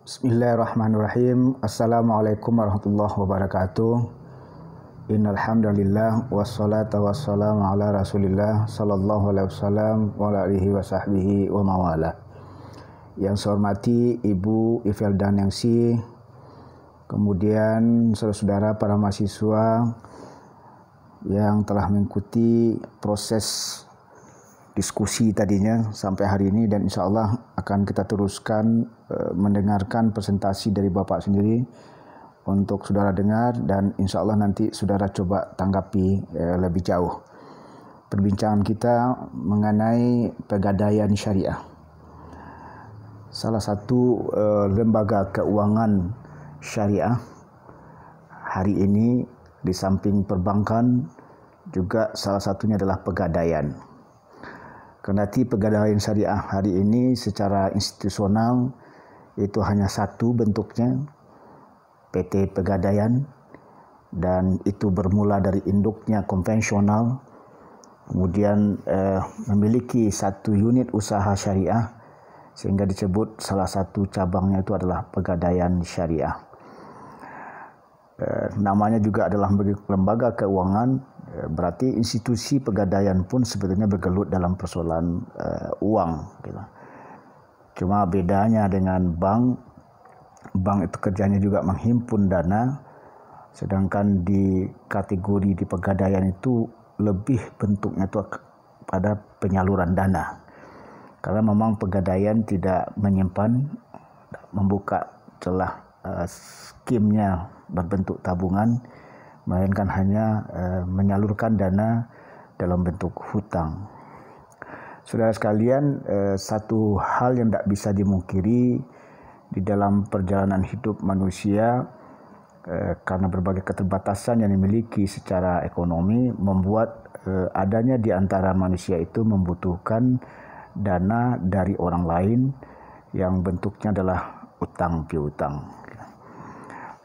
Bismillahirrahmanirrahim. Assalamualaikum warahmatullahi wabarakatuh. Innal hamdalillah wassalatu wassalamu ala Rasulillah sallallahu alaihi wasallam wa ala alihi wa sahbihi wa mawala. Yang saya hormati Ibu Ivelda Nengsi, kemudian saudara-saudara para mahasiswa yang telah mengikuti proses diskusi tadinya sampai hari ini, dan insya Allah akan kita teruskan mendengarkan presentasi dari Bapak sendiri untuk saudara dengar, dan insya Allah nanti saudara coba tanggapi lebih jauh. Perbincangan kita mengenai pegadaian syariah. Salah satu lembaga keuangan syariah hari ini di samping perbankan juga salah satunya adalah pegadaian. Kendati pegadaian syariah hari ini secara institusional itu hanya satu bentuknya, PT Pegadaian, dan itu bermula dari induknya konvensional, kemudian memiliki satu unit usaha syariah sehingga disebut salah satu cabangnya itu adalah Pegadaian Syariah. Namanya juga adalah lembaga keuangan, berarti institusi pegadaian pun sebetulnya bergelut dalam persoalan uang. Gitu. Cuma bedanya dengan bank itu kerjanya juga menghimpun dana, sedangkan di kategori di pegadaian itu lebih bentuknya itu pada penyaluran dana. Karena memang pegadaian tidak menyimpan, membuka celah skimnya berbentuk tabungan, melainkan hanya menyalurkan dana dalam bentuk hutang. Saudara sekalian, satu hal yang tidak bisa dimungkiri di dalam perjalanan hidup manusia, karena berbagai keterbatasan yang dimiliki secara ekonomi, membuat adanya di antara manusia itu membutuhkan dana dari orang lain yang bentuknya adalah utang piutang.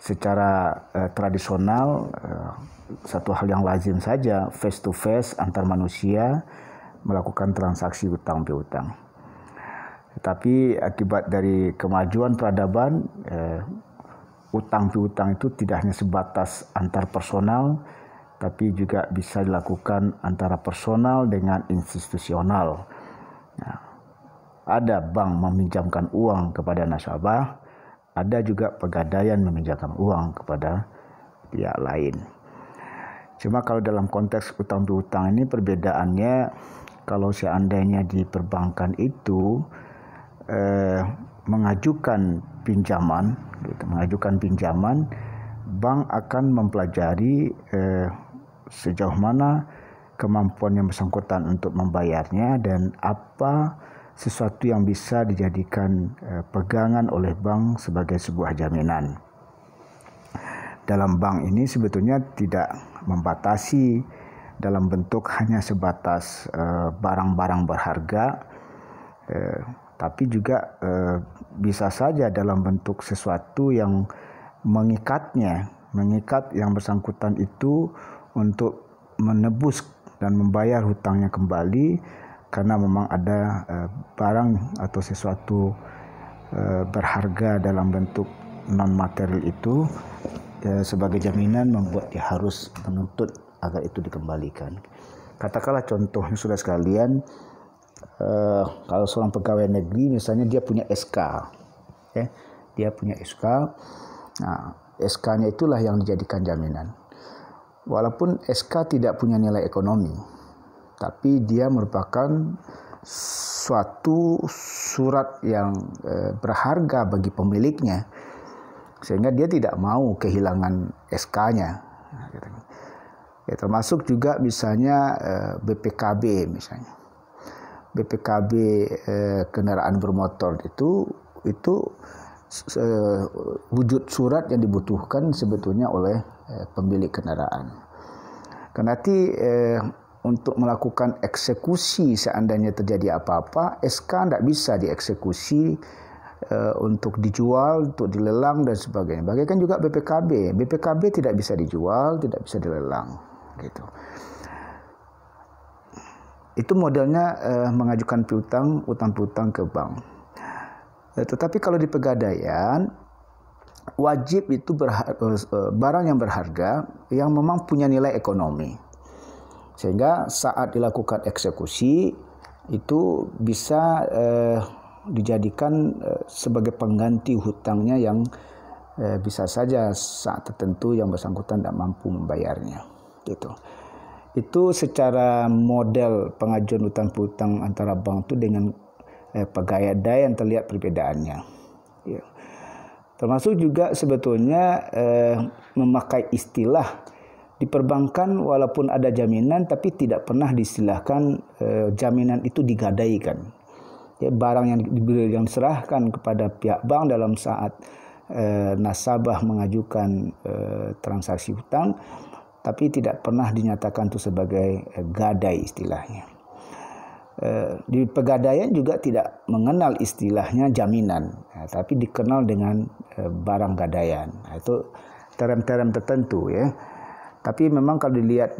Secara tradisional, satu hal yang lazim saja face to face antar manusia melakukan transaksi utang piutang. Tetapi akibat dari kemajuan peradaban, utang piutang itu tidak hanya sebatas antar personal, tapi juga bisa dilakukan antara personal dengan institusional. Nah, ada bank meminjamkan uang kepada nasabah, ada juga pegadaian meminjamkan uang kepada pihak lain. Cuma kalau dalam konteks utang piutang ini perbedaannya, kalau seandainya di perbankan itu mengajukan pinjaman, bank akan mempelajari sejauh mana kemampuan yang bersangkutan untuk membayarnya dan apa sesuatu yang bisa dijadikan pegangan oleh bank sebagai sebuah jaminan. Dalam bank ini sebetulnya tidak membatasi dalam bentuk hanya sebatas barang-barang berharga, tapi juga bisa saja dalam bentuk sesuatu yang mengikat yang bersangkutan itu untuk menebus dan membayar hutangnya kembali, karena memang ada barang atau sesuatu berharga dalam bentuk non material itu sebagai jaminan membuat dia harus menuntut agar itu dikembalikan. Katakanlah contohnya saudara sekalian, kalau seorang pegawai negeri misalnya dia punya SK, dia punya SK, nah SK-nya itulah yang dijadikan jaminan. Walaupun SK tidak punya nilai ekonomi, tapi dia merupakan suatu surat yang berharga bagi pemiliknya, sehingga dia tidak mau kehilangan SK-nya. Ya, termasuk juga misalnya BPKB misalnya. BPKB kendaraan bermotor itu wujud surat yang dibutuhkan sebetulnya oleh pemilik kendaraan. Kendati untuk melakukan eksekusi seandainya terjadi apa-apa, SK tidak bisa dieksekusi untuk dijual, untuk dilelang dan sebagainya. Bagaikan juga BPKB. BPKB tidak bisa dijual, tidak bisa dilelang. Gitu. Itu modelnya mengajukan utang piutang ke bank. Tetapi kalau di pegadaian, wajib itu barang yang berharga yang memang punya nilai ekonomi. Sehingga saat dilakukan eksekusi itu bisa dijadikan sebagai pengganti hutangnya yang bisa saja saat tertentu yang bersangkutan tidak mampu membayarnya. Gitu. Itu secara model pengajuan hutang piutang antara bank itu dengan pegadaian terlihat perbedaannya. Ya. Termasuk juga sebetulnya memakai istilah di perbankan walaupun ada jaminan tapi tidak pernah diistilahkan jaminan itu digadaikan. Ya, barang yang diserahkan kepada pihak bank dalam saat nasabah mengajukan transaksi hutang, tapi tidak pernah dinyatakan itu sebagai gadai istilahnya. Di pegadaian juga tidak mengenal istilahnya jaminan, tapi dikenal dengan barang gadaian. Itu term-term tertentu ya. Tapi memang kalau dilihat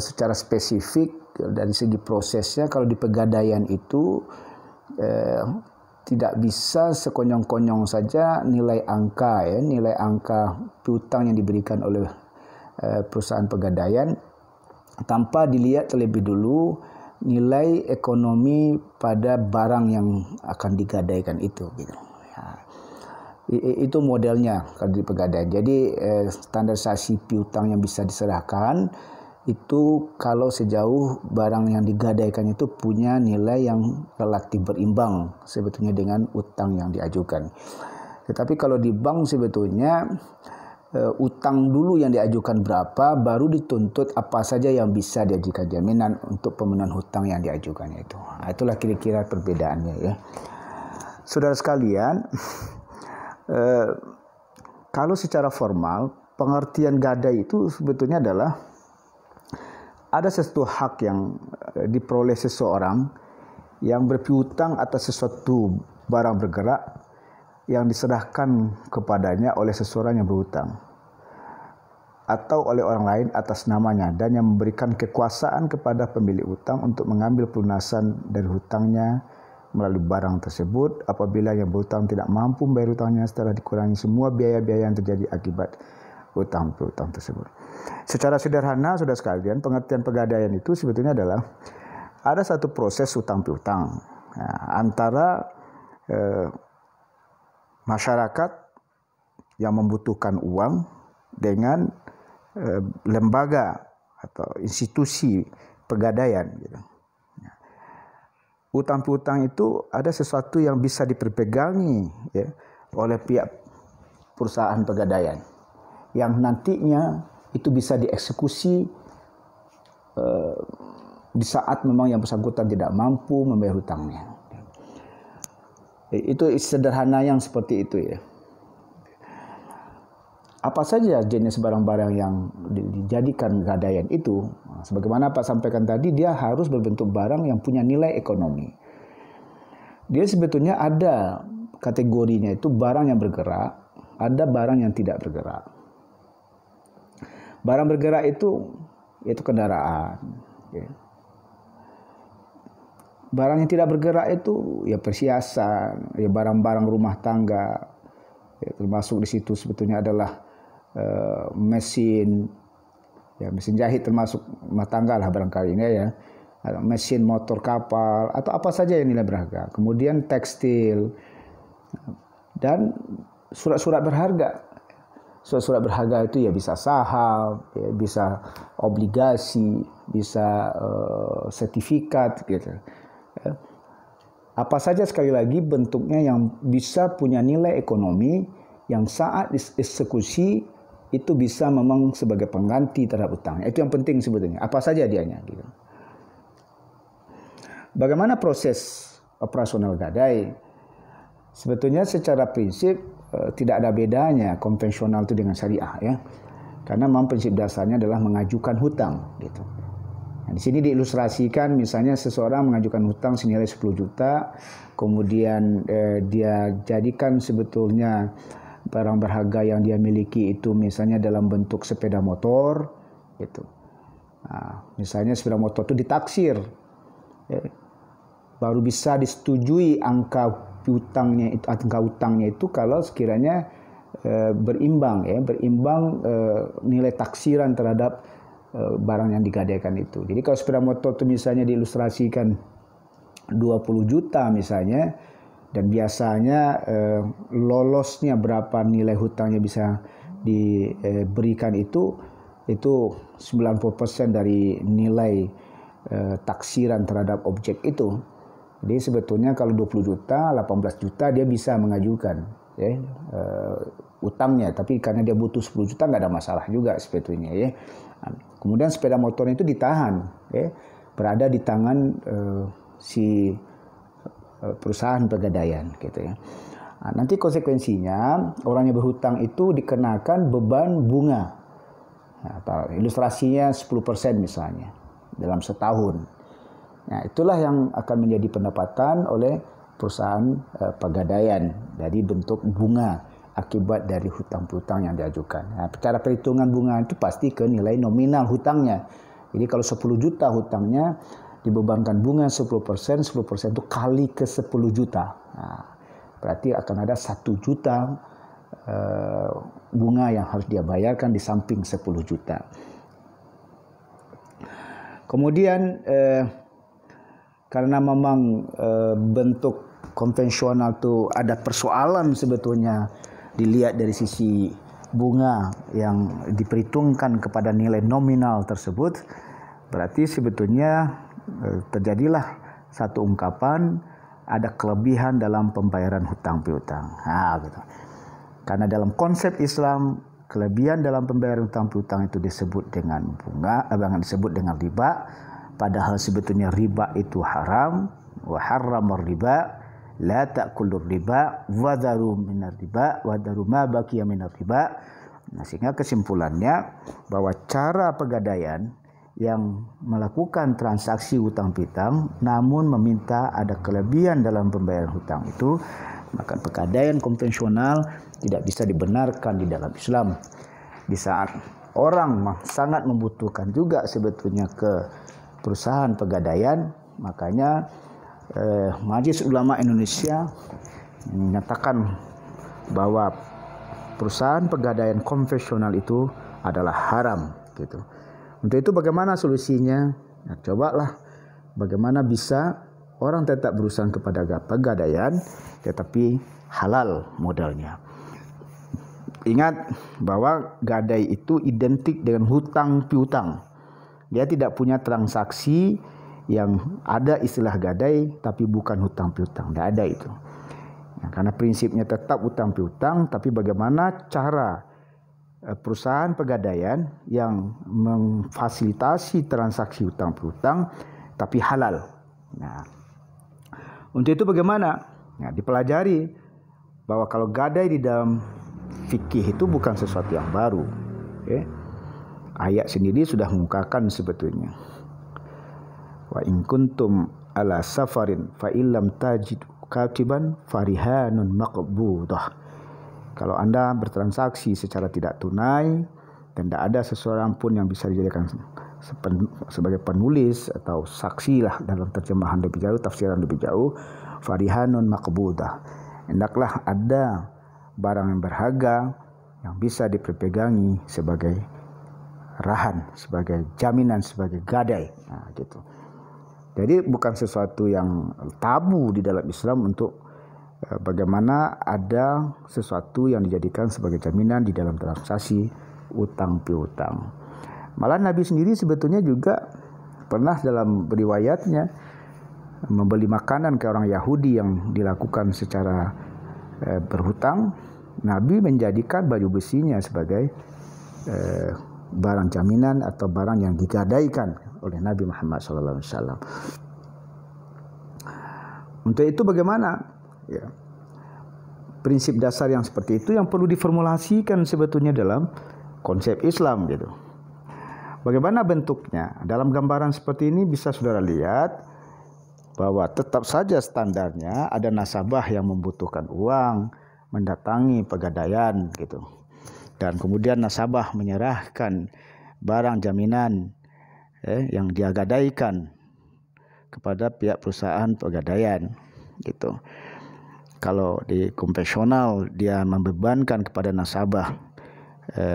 secara spesifik dari segi prosesnya, kalau di pegadaian itu tidak bisa sekonyong-konyong saja nilai angka piutang yang diberikan oleh perusahaan pegadaian tanpa dilihat terlebih dulu nilai ekonomi pada barang yang akan digadaikan itu gitu. Itu modelnya kalau di pegadaian. Jadi standarisasi piutang yang bisa diserahkan itu kalau sejauh barang yang digadaikan itu punya nilai yang relatif berimbang sebetulnya dengan utang yang diajukan. Tetapi kalau di bank sebetulnya utang dulu yang diajukan berapa, baru dituntut apa saja yang bisa diajukan jaminan untuk pemenuhan hutang yang diajukannya itu. Itulah kira-kira perbedaannya ya. Saudara sekalian, kalau secara formal pengertian gadai itu sebetulnya adalah ada sesuatu hak yang diperoleh seseorang yang berpiutang atas sesuatu barang bergerak yang diserahkan kepadanya oleh seseorang yang berhutang atau oleh orang lain atas namanya dan yang memberikan kekuasaan kepada pemilik hutang untuk mengambil pelunasan dari hutangnya melalui barang tersebut apabila yang berhutang tidak mampu membayar hutangnya setelah dikurangi semua biaya-biaya yang terjadi akibat hutang piutang tersebut. Secara sederhana, saudara sekalian, pengertian pegadaian itu sebetulnya adalah ada satu proses hutang piutang antara masyarakat yang membutuhkan uang dengan lembaga atau institusi pegadaian. Gitu. Hutang piutang itu ada sesuatu yang bisa diperpegangi ya, oleh pihak perusahaan pegadaian yang nantinya itu bisa dieksekusi di saat memang yang bersangkutan tidak mampu membayar hutangnya. Itu sederhana yang seperti itu ya. Apa saja jenis barang-barang yang dijadikan gadaian itu, sebagaimana Pak sampaikan tadi, dia harus berbentuk barang yang punya nilai ekonomi. Dia sebetulnya ada kategorinya itu barang yang bergerak, ada barang yang tidak bergerak. Barang bergerak itu kendaraan. Ya. Barang yang tidak bergerak itu ya perhiasan, ya barang-barang rumah tangga. Ya, termasuk di situ sebetulnya adalah mesin jahit termasuk rumah tangga lah barangkali ini ya, mesin motor kapal atau apa saja yang nilai berharga. Kemudian tekstil dan surat-surat berharga. Surat-surat berharga itu ya bisa saham, ya bisa obligasi, bisa sertifikat gitu. Ya. Apa saja sekali lagi bentuknya yang bisa punya nilai ekonomi yang saat dieksekusi itu bisa memang sebagai pengganti terhadap utang. Itu yang penting sebetulnya. Apa saja dianya gitu. Bagaimana proses operasional gadai? Sebetulnya secara prinsip tidak ada bedanya konvensional itu dengan syariah ya. Karena memang prinsip dasarnya adalah mengajukan hutang gitu. Nah, di sini diilustrasikan misalnya seseorang mengajukan hutang senilai 10 juta, kemudian dia jadikan sebetulnya barang berharga yang dia miliki itu misalnya dalam bentuk sepeda motor gitu. Nah, misalnya sepeda motor itu ditaksir ya, baru bisa disetujui angka piutangnya itu, angka utangnya itu kalau sekiranya berimbang nilai taksiran terhadap barang yang digadaikan itu. Jadi kalau sepeda motor itu misalnya diilustrasikan 20 juta misalnya, dan biasanya lolosnya berapa nilai hutangnya bisa diberikan itu 90% dari nilai taksiran terhadap objek itu. Jadi sebetulnya kalau 20 juta, 18 juta dia bisa mengajukan utangnya, tapi karena dia butuh 10 juta nggak ada masalah juga sebetulnya ya. Kemudian sepeda motornya itu ditahan, berada di tangan si perusahaan pegadaian gitu ya. Nah, nanti konsekuensinya orang yang berhutang itu dikenakan beban bunga. Nah, ilustrasinya 10% misalnya dalam setahun. Nah, itulah yang akan menjadi pendapatan oleh perusahaan pegadaian dari bentuk bunga akibat dari hutang piutang yang diajukan. Nah, cara perhitungan bunga itu pasti ke nilai nominal hutangnya. Jadi kalau 10 juta hutangnya, dibebankan bunga 10%, 10% itu kali ke 10 juta. Nah, berarti akan ada 1 juta bunga yang harus dia bayarkan di samping 10 juta. Kemudian karena memang bentuk konvensional itu ada persoalan sebetulnya dilihat dari sisi bunga yang diperhitungkan kepada nilai nominal tersebut, berarti sebetulnya terjadilah satu ungkapan ada kelebihan dalam pembayaran hutang piutang. Nah, gitu. Karena dalam konsep Islam kelebihan dalam pembayaran hutang piutang itu disebut dengan bunga, disebut dengan riba, padahal sebetulnya riba itu haram. Wa harramar riba la ta'kulur riba wa dharu minar riba wa dharu ma baqiya minar riba. Nah, sehingga kesimpulannya bahwa cara pegadaian yang melakukan transaksi hutang piutang namun meminta ada kelebihan dalam pembayaran hutang itu, maka pegadaian konvensional tidak bisa dibenarkan di dalam Islam. Di saat orang sangat membutuhkan juga sebetulnya ke perusahaan pegadaian, makanya Majelis Ulama Indonesia menyatakan bahwa perusahaan pegadaian konvensional itu adalah haram gitu. Untuk itu bagaimana solusinya? Nah, cobalah bagaimana bisa orang tetap berusaha kepada pegadaian tetapi halal modalnya. Ingat bahwa gadai itu identik dengan hutang piutang. Dia tidak punya transaksi yang ada istilah gadai tapi bukan hutang piutang. Tidak ada itu. Nah, karena prinsipnya tetap hutang piutang, tapi bagaimana cara perusahaan pegadaian yang memfasilitasi transaksi hutang piutang tapi halal. Nah, untuk itu bagaimana? Nah, dipelajari bahwa kalau gadai di dalam fikih itu bukan sesuatu yang baru. Ayat sendiri sudah mengungkapkan sebetulnya. Wa in kuntum ala safarin fa illam tajid katiban farihanun maqbudah. Kalau Anda bertransaksi secara tidak tunai dan tidak ada seseorang pun yang bisa dijadikan sebagai penulis atau saksi lah dalam terjemahan lebih jauh, tafsiran lebih jauh, farihanun maqbudah. Hendaklah ada barang yang berharga yang bisa diperpegangi sebagai rahan, sebagai jaminan, sebagai gadai. Nah, gitu. Jadi bukan sesuatu yang tabu di dalam Islam untuk bagaimana ada sesuatu yang dijadikan sebagai jaminan di dalam transaksi utang piutang. Malah Nabi sendiri sebetulnya juga pernah dalam riwayatnya membeli makanan ke orang Yahudi yang dilakukan secara berhutang. Nabi menjadikan baju besinya sebagai barang jaminan atau barang yang digadaikan oleh Nabi Muhammad SAW. Untuk itu bagaimana? Ya. Prinsip dasar yang seperti itu yang perlu diformulasikan sebetulnya dalam konsep Islam gitu. Bagaimana bentuknya? Dalam gambaran seperti ini bisa saudara lihat bahwa tetap saja standarnya ada nasabah yang membutuhkan uang mendatangi pegadaian gitu. Dan kemudian nasabah menyerahkan barang jaminan yang dia gadaikan kepada pihak perusahaan pegadaian gitu. Kalau di konvensional dia membebankan kepada nasabah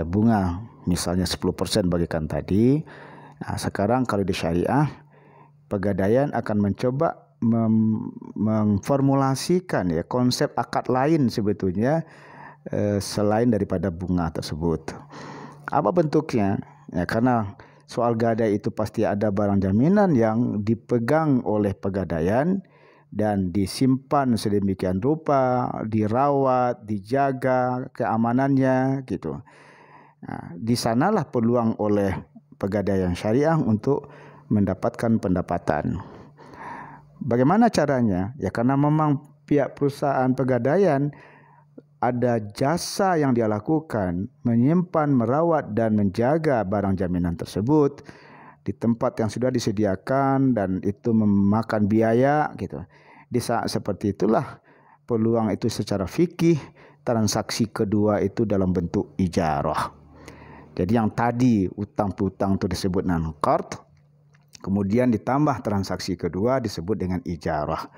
bunga misalnya 10% bagikan tadi. Nah, sekarang kalau di syariah, Pegadaian akan mencoba memformulasikan ya konsep akad lain sebetulnya selain daripada bunga tersebut. Apa bentuknya? Ya, karena soal gadai itu pasti ada barang jaminan yang dipegang oleh Pegadaian dan disimpan sedemikian rupa, dirawat, dijaga keamanannya gitu. Nah, di sanalah peluang oleh Pegadaian Syariah untuk mendapatkan pendapatan. Bagaimana caranya? Ya karena memang pihak perusahaan Pegadaian ada jasa yang dia lakukan, menyimpan, merawat dan menjaga barang jaminan tersebut di tempat yang sudah disediakan dan itu memakan biaya gitu. Di saat seperti itulah peluang itu secara fikih transaksi kedua itu dalam bentuk ijarah. Jadi yang tadi utang piutang itu disebut dengan qard, kemudian ditambah transaksi kedua disebut dengan ijarah.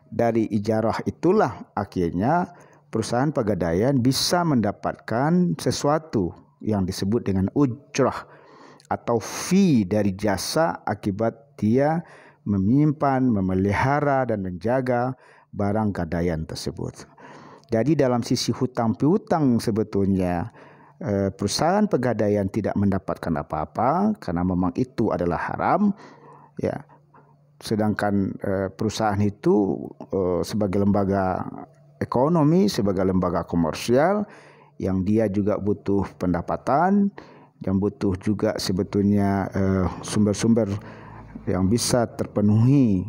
Dari ijarah itulah akhirnya perusahaan Pegadaian bisa mendapatkan sesuatu yang disebut dengan ujrah atau fee dari jasa akibat dia menyimpan, memelihara dan menjaga barang gadaian tersebut. Jadi dalam sisi hutang piutang sebetulnya perusahaan Pegadaian tidak mendapatkan apa-apa karena memang itu adalah haram ya. Sedangkan perusahaan itu sebagai lembaga ekonomi, sebagai lembaga komersial yang dia juga butuh pendapatan, yang butuh juga sebetulnya sumber-sumber yang bisa terpenuhi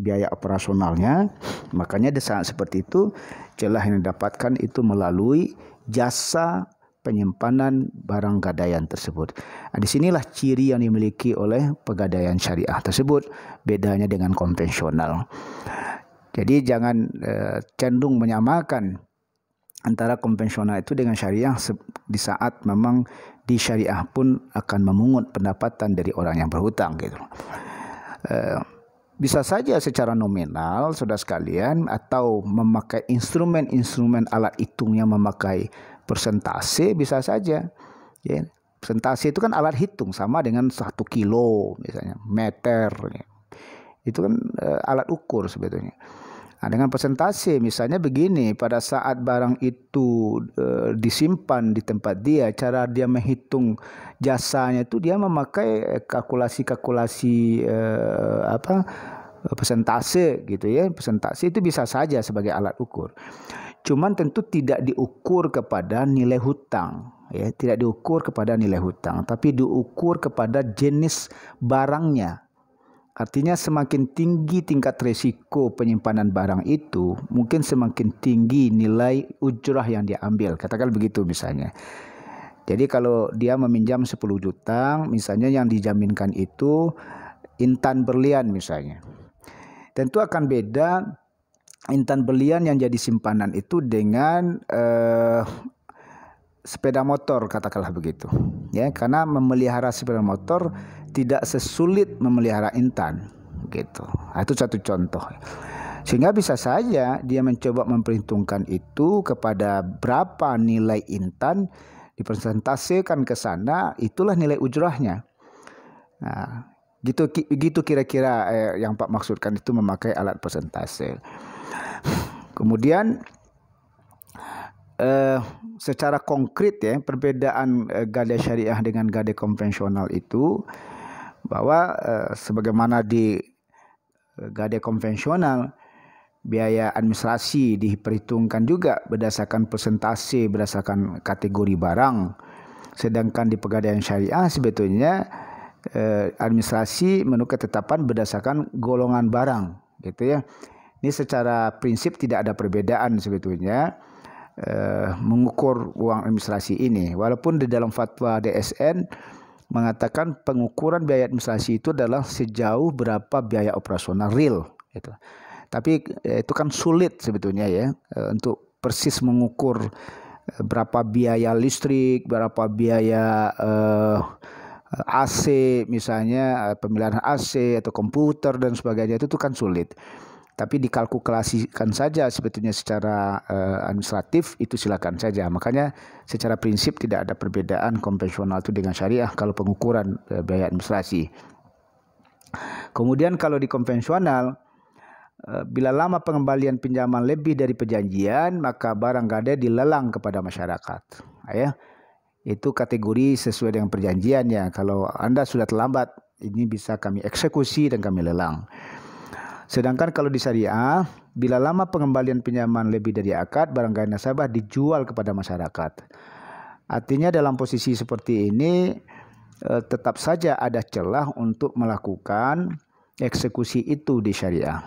biaya operasionalnya. Makanya di saat seperti itu celah yang didapatkan itu melalui jasa penyimpanan barang gadaian tersebut. Nah, disinilah ciri yang dimiliki oleh Pegadaian Syariah tersebut, bedanya dengan konvensional. Jadi jangan cenderung menyamakan antara konvensional itu dengan syariah di saat memang di syariah pun akan memungut pendapatan dari orang yang berhutang gitu. Bisa saja secara nominal saudara sekalian atau memakai instrumen-instrumen alat hitungnya memakai persentase bisa saja. Ya. Persentase itu kan alat hitung sama dengan 1 kilo misalnya, meter. Ya. Itu kan alat ukur sebetulnya. Nah, dengan persentase misalnya begini, pada saat barang itu disimpan di tempat dia, cara dia menghitung jasanya itu dia memakai kalkulasi persentase gitu ya. Persentase itu bisa saja sebagai alat ukur. Cuman tentu tidak diukur kepada nilai hutang, ya, tidak diukur kepada nilai hutang, tapi diukur kepada jenis barangnya. Artinya semakin tinggi tingkat risiko penyimpanan barang itu, mungkin semakin tinggi nilai ujrah yang dia ambil. Katakan begitu misalnya. Jadi kalau dia meminjam 10 juta, misalnya yang dijaminkan itu intan berlian misalnya. Tentu akan beda intan berlian yang jadi simpanan itu dengan sepeda motor katakanlah begitu. Ya, karena memelihara sepeda motor tidak sesulit memelihara intan gitu. Nah, itu satu contoh. Sehingga bisa saja dia mencoba memperhitungkan itu kepada berapa nilai intan dipresentasekan ke sana, itulah nilai ujrahnya. Nah, gitu kira-kira yang Pak maksudkan itu memakai alat persentase. Kemudian secara konkret ya perbedaan gadai syariah dengan gadai konvensional itu bahwa sebagaimana di gadai konvensional biaya administrasi diperhitungkan juga berdasarkan persentase, berdasarkan kategori barang. Sedangkan di Pegadaian Syariah sebetulnya administrasi menurut ketetapan berdasarkan golongan barang gitu ya. Ini secara prinsip tidak ada perbedaan sebetulnya mengukur uang administrasi ini. Walaupun di dalam fatwa DSN mengatakan pengukuran biaya administrasi itu adalah sejauh berapa biaya operasional real gitu. Tapi itu kan sulit sebetulnya ya untuk persis mengukur berapa biaya listrik, berapa biaya AC misalnya, pemilihan AC atau komputer dan sebagainya itu kan sulit. Tapi dikalkulasikan saja sebetulnya secara administratif itu silakan saja. Makanya secara prinsip tidak ada perbedaan konvensional itu dengan syariah kalau pengukuran biaya administrasi. Kemudian kalau di konvensional, bila lama pengembalian pinjaman lebih dari perjanjian, maka barang gadai dilelang kepada masyarakat. Ya, itu kategori sesuai dengan perjanjiannya. Kalau Anda sudah terlambat, ini bisa kami eksekusi dan kami lelang. Sedangkan kalau di syariah, bila lama pengembalian pinjaman lebih dari akad, barang gadai nasabah dijual kepada masyarakat. Artinya dalam posisi seperti ini, tetap saja ada celah untuk melakukan eksekusi itu di syariah.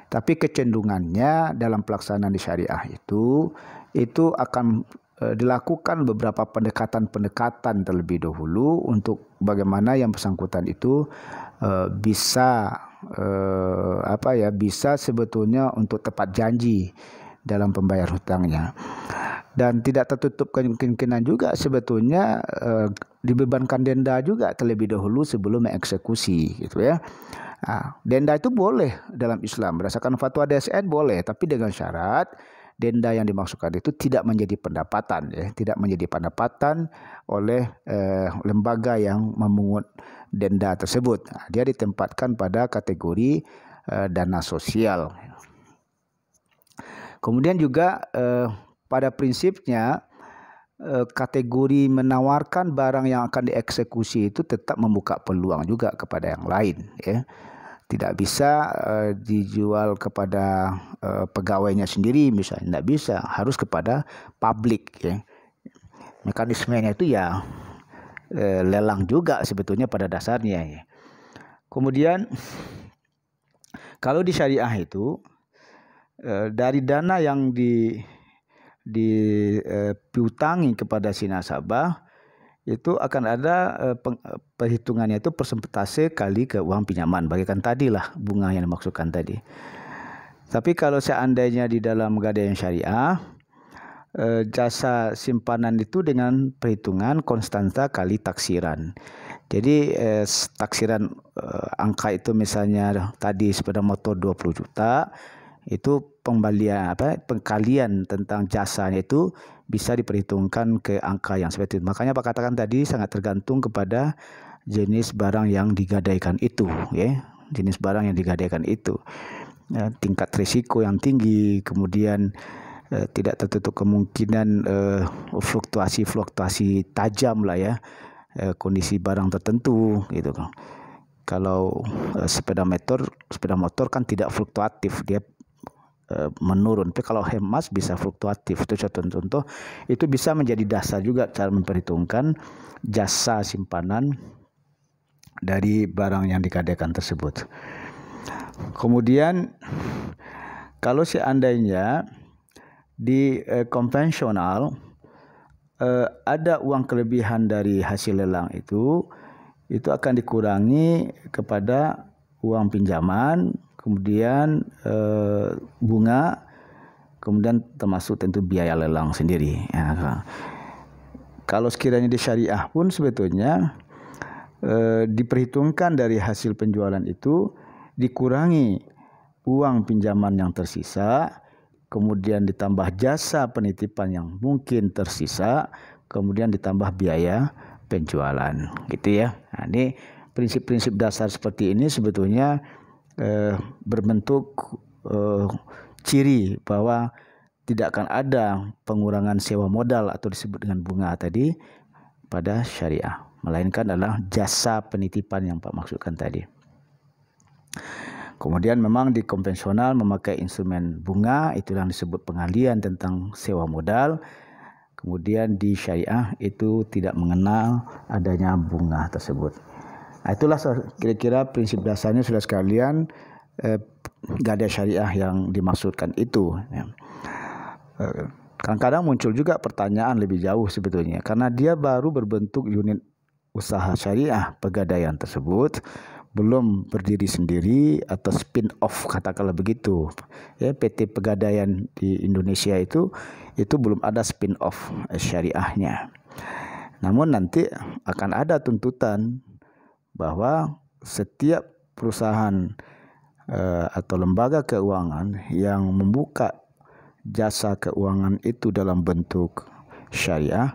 Tapi kecenderungannya dalam pelaksanaan di syariah itu akan dilakukan beberapa pendekatan-pendekatan terlebih dahulu untuk bagaimana yang bersangkutan itu bisa bisa sebetulnya untuk tepat janji dalam pembayar hutangnya. Dan tidak tertutup kemungkinan juga sebetulnya dibebankan denda juga terlebih dahulu sebelum mengeksekusi, gitu ya. Nah, denda itu boleh dalam Islam, berdasarkan fatwa DSN boleh, tapi dengan syarat denda yang dimaksudkan itu tidak menjadi pendapatan, ya, tidak menjadi pendapatan oleh lembaga yang memungut denda tersebut. Nah, dia ditempatkan pada kategori dana sosial. Kemudian juga pada prinsipnya kategori menawarkan barang yang akan dieksekusi itu tetap membuka peluang juga kepada yang lain, ya. Tidak bisa dijual kepada pegawainya sendiri misalnya, tidak bisa, harus kepada publik, ya. Mekanismenya itu ya lelang juga sebetulnya pada dasarnya, ya. Kemudian kalau di syariah itu dari dana yang dipiutangi kepada si nasabah itu akan ada perhitungannya itu persentase kali ke uang pinjaman, bagaikan tadilah bunga yang dimaksudkan tadi. Tapi kalau seandainya di dalam gadaian syariah, jasa simpanan itu dengan perhitungan konstanta kali taksiran. Jadi taksiran angka itu misalnya tadi sepeda motor 20 juta, itu pengkalian tentang jasanya itu bisa diperhitungkan ke angka yang seperti itu. Makanya Pak katakan tadi sangat tergantung kepada jenis barang yang digadaikan itu, ya. Jenis barang yang digadaikan itu. Tingkat risiko yang tinggi, kemudian tidak tertutup kemungkinan fluktuasi tajam lah, ya, kondisi barang tertentu gitu kan. Kalau sepeda motor kan tidak fluktuatif, dia menurun. Tapi kalau emas bisa fluktuatif. Itu contoh-contoh itu bisa menjadi dasar juga cara memperhitungkan jasa simpanan dari barang yang digadaikan tersebut. Kemudian kalau seandainya di konvensional ada uang kelebihan dari hasil lelang itu akan dikurangi kepada uang pinjaman, kemudian bunga, kemudian termasuk tentu biaya lelang sendiri. Ya, kalau sekiranya di syariah pun sebetulnya diperhitungkan dari hasil penjualan itu dikurangi uang pinjaman yang tersisa, kemudian ditambah jasa penitipan yang mungkin tersisa, kemudian ditambah biaya penjualan, gitu ya. Nah, ini prinsip-prinsip dasar seperti ini sebetulnya berbentuk ciri bahwa tidak akan ada pengurangan sewa modal atau disebut dengan bunga tadi pada syariah, melainkan adalah jasa penitipan yang Pak maksudkan tadi. Kemudian memang di konvensional memakai instrumen bunga, itu yang disebut pengalian tentang sewa modal. Kemudian di syariah itu tidak mengenal adanya bunga tersebut. Nah, itulah kira-kira prinsip dasarnya sudah sekalian gadai syariah yang dimaksudkan itu. Kadang-kadang muncul juga pertanyaan lebih jauh sebetulnya, karena dia baru berbentuk unit usaha syariah pegadaian tersebut, belum berdiri sendiri atau spin off katakanlah begitu. Ya, PT Pegadaian di Indonesia itu belum ada spin off syariahnya. Namun nanti akan ada tuntutan bahwa setiap perusahaan atau lembaga keuangan yang membuka jasa keuangan itu dalam bentuk syariah,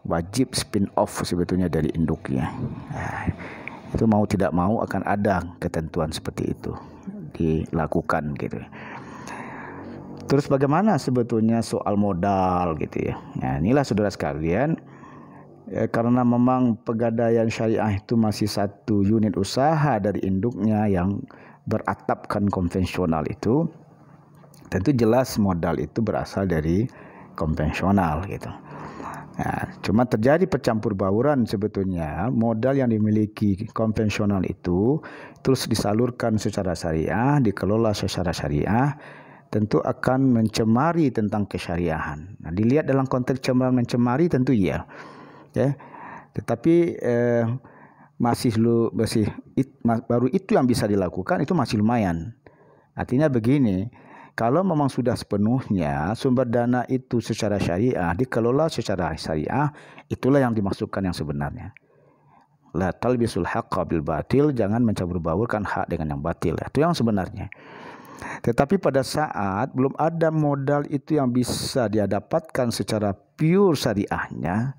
wajib spin off sebetulnya dari induknya. Itu mau tidak mau akan ada ketentuan seperti itu dilakukan gitu. Terus bagaimana sebetulnya soal modal gitu ya. Nah, inilah saudara sekalian, karena memang Pegadaian Syariah itu masih satu unit usaha dari induknya yang beratapkan konvensional itu, tentu jelas modal itu berasal dari konvensional gitu. Nah, cuma terjadi percampur bauran sebetulnya modal yang dimiliki konvensional itu terus disalurkan secara syariah, dikelola secara syariah, tentu akan mencemari tentang kesyariahan. Nah, dilihat dalam konteks mencemari tentu iya. Ya. Tetapi baru itu yang bisa dilakukan, itu masih lumayan. Artinya begini, kalau memang sudah sepenuhnya sumber dana itu secara syariah, dikelola secara syariah, itulah yang dimaksudkan yang sebenarnya. La talbisul haqqa bil batil, jangan mencampur baurkan hak dengan yang batil. Itu yang sebenarnya. Tetapi pada saat belum ada modal itu yang bisa dia dapatkan secara pure syariahnya,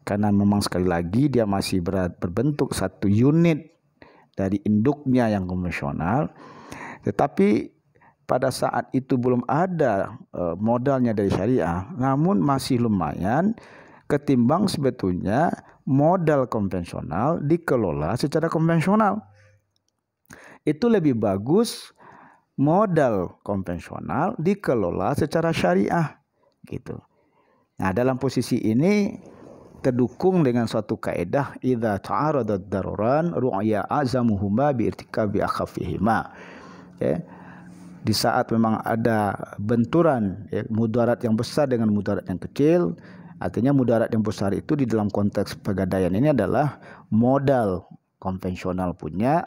karena memang sekali lagi dia masih berbentuk satu unit dari induknya yang konvensional. Tetapi pada saat itu belum ada modalnya dari syariah, namun masih lumayan ketimbang sebetulnya modal konvensional dikelola secara konvensional. Itu lebih bagus modal konvensional dikelola secara syariah gitu. Nah, dalam posisi ini terdukung dengan suatu kaedah idza ta'aradat daruran ru'ya azamuhuma bi irtikabi akhafihima. Ya. Di saat memang ada benturan ya, mudarat yang besar dengan mudarat yang kecil, artinya mudarat yang besar itu di dalam konteks pegadaian ini adalah modal konvensional punya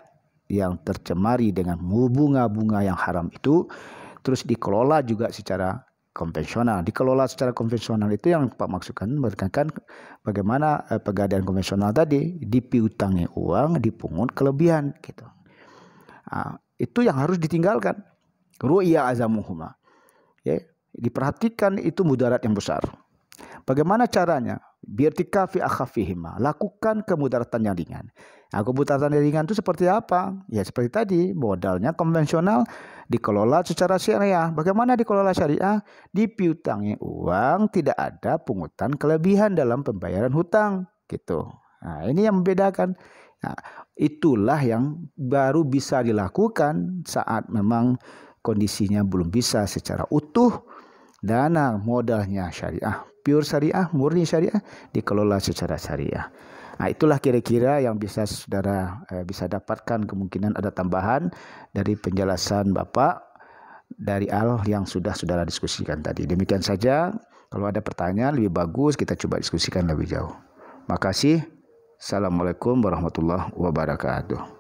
yang tercemari dengan bunga-bunga yang haram itu, terus dikelola juga secara konvensional. Dikelola secara konvensional itu yang Pak maksudkan berkaitan bagaimana pegadaian konvensional tadi dipiutangi uang, dipungut kelebihan gitu. Nah, itu yang harus ditinggalkan. Ru'ya azamuhuma. Ya, diperhatikan itu mudarat yang besar. Bagaimana caranya? Bi'irtikafi akhafihima. Lakukan kemudaratan yang ringan. Nah, kemudaratan yang ringan itu seperti apa? Ya seperti tadi, modalnya konvensional dikelola secara syariah. Bagaimana dikelola syariah? Dipiutangi uang, tidak ada pungutan kelebihan dalam pembayaran hutang, gitu. Nah, ini yang membedakan. Nah, itulah yang baru bisa dilakukan saat memang kondisinya belum bisa secara utuh, dana modalnya syariah, pure syariah, murni syariah, dikelola secara syariah. Nah, itulah kira-kira yang bisa saudara bisa dapatkan, kemungkinan ada tambahan dari penjelasan Bapak dari yang sudah saudara diskusikan tadi. Demikian saja. Kalau ada pertanyaan lebih bagus kita coba diskusikan lebih jauh. Makasih. Assalamualaikum warahmatullahi wabarakatuh.